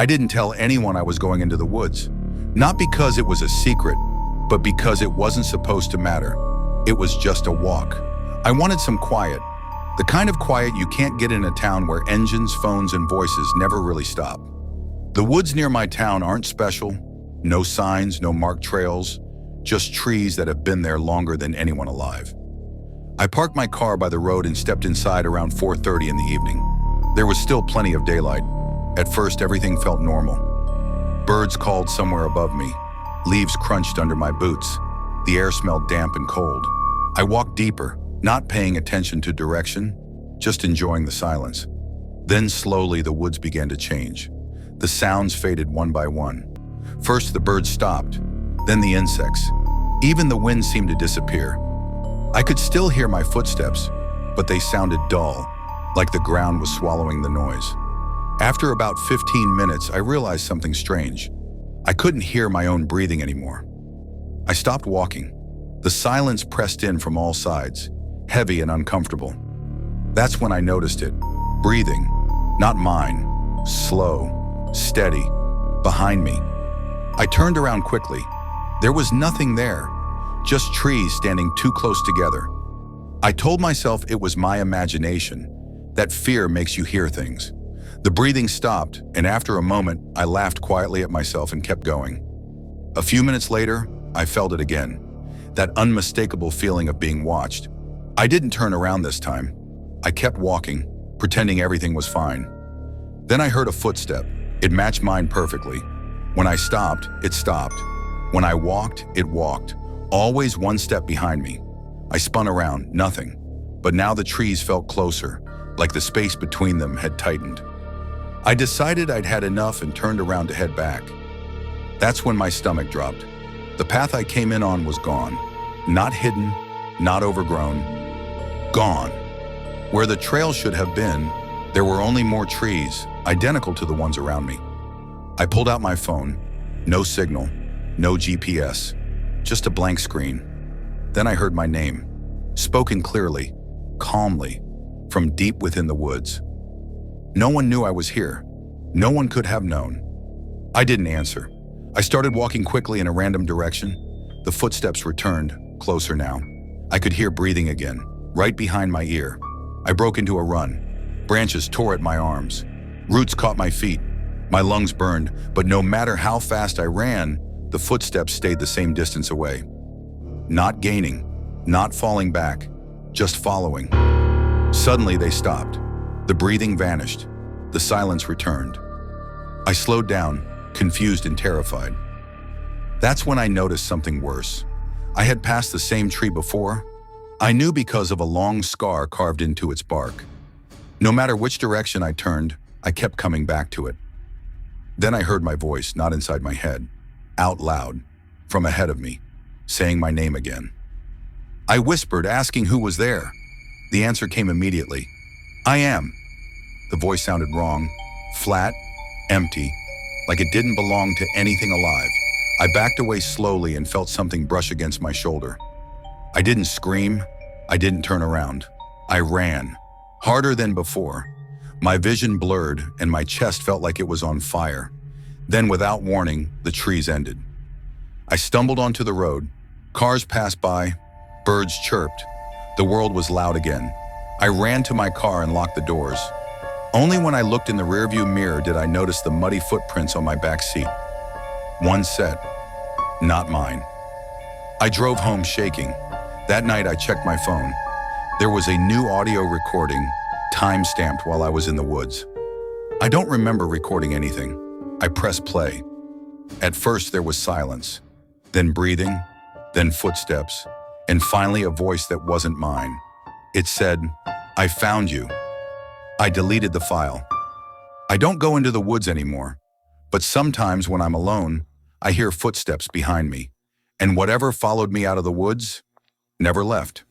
I didn't tell anyone I was going into the woods. Not because it was a secret, but because it wasn't supposed to matter. It was just a walk. I wanted some quiet. The kind of quiet you can't get in a town where engines, phones, and voices never really stop. The woods near my town aren't special. No signs, no marked trails, just trees that have been there longer than anyone alive. I parked my car by the road and stepped inside around 4:30 in the evening. There was still plenty of daylight. At first, everything felt normal. Birds called somewhere above me. Leaves crunched under my boots. The air smelled damp and cold. I walked deeper, not paying attention to direction, just enjoying the silence. Then slowly the woods began to change. The sounds faded one by one. First the birds stopped, then the insects. Even the wind seemed to disappear. I could still hear my footsteps, but they sounded dull, like the ground was swallowing the noise. After about 15 minutes, I realized something strange. I couldn't hear my own breathing anymore. I stopped walking. The silence pressed in from all sides, heavy and uncomfortable. That's when I noticed it. Breathing, not mine, slow, steady, behind me. I turned around quickly. There was nothing there, just trees standing too close together. I told myself it was my imagination, that fear makes you hear things. The breathing stopped, and after a moment, I laughed quietly at myself and kept going. A few minutes later, I felt it again, that unmistakable feeling of being watched. I didn't turn around this time. I kept walking, pretending everything was fine. Then I heard a footstep. It matched mine perfectly. When I stopped, it stopped. When I walked, it walked, always one step behind me. I spun around, nothing. But now the trees felt closer, like the space between them had tightened. I decided I'd had enough and turned around to head back. That's when my stomach dropped. The path I came in on was gone. Not hidden, not overgrown. Gone. Where the trail should have been, there were only more trees, identical to the ones around me. I pulled out my phone. No signal, no GPS, just a blank screen. Then I heard my name, spoken clearly, calmly, from deep within the woods. No one knew I was here. No one could have known. I didn't answer. I started walking quickly in a random direction. The footsteps returned, closer now. I could hear breathing again, right behind my ear. I broke into a run. Branches tore at my arms. Roots caught my feet. My lungs burned, but no matter how fast I ran, the footsteps stayed the same distance away. Not gaining, not falling back, just following. Suddenly they stopped. The breathing vanished. The silence returned. I slowed down, confused and terrified. That's when I noticed something worse. I had passed the same tree before. I knew because of a long scar carved into its bark. No matter which direction I turned, I kept coming back to it. Then I heard my voice, not inside my head, out loud, from ahead of me, saying my name again. I whispered, asking who was there. The answer came immediately. I am. The voice sounded wrong, flat, empty, like it didn't belong to anything alive. I backed away slowly and felt something brush against my shoulder. I didn't scream. I didn't turn around. I ran, harder than before. My vision blurred and my chest felt like it was on fire. Then, without warning, the trees ended. I stumbled onto the road. Cars passed by. Birds chirped. The world was loud again. I ran to my car and locked the doors. Only when I looked in the rearview mirror did I notice the muddy footprints on my back seat. One set, not mine. I drove home shaking. That night I checked my phone. There was a new audio recording, time-stamped while I was in the woods. I don't remember recording anything. I pressed play. At first there was silence, then breathing, then footsteps, and finally a voice that wasn't mine. It said, "I found you." I deleted the file. I don't go into the woods anymore, but sometimes when I'm alone, I hear footsteps behind me, and whatever followed me out of the woods never left.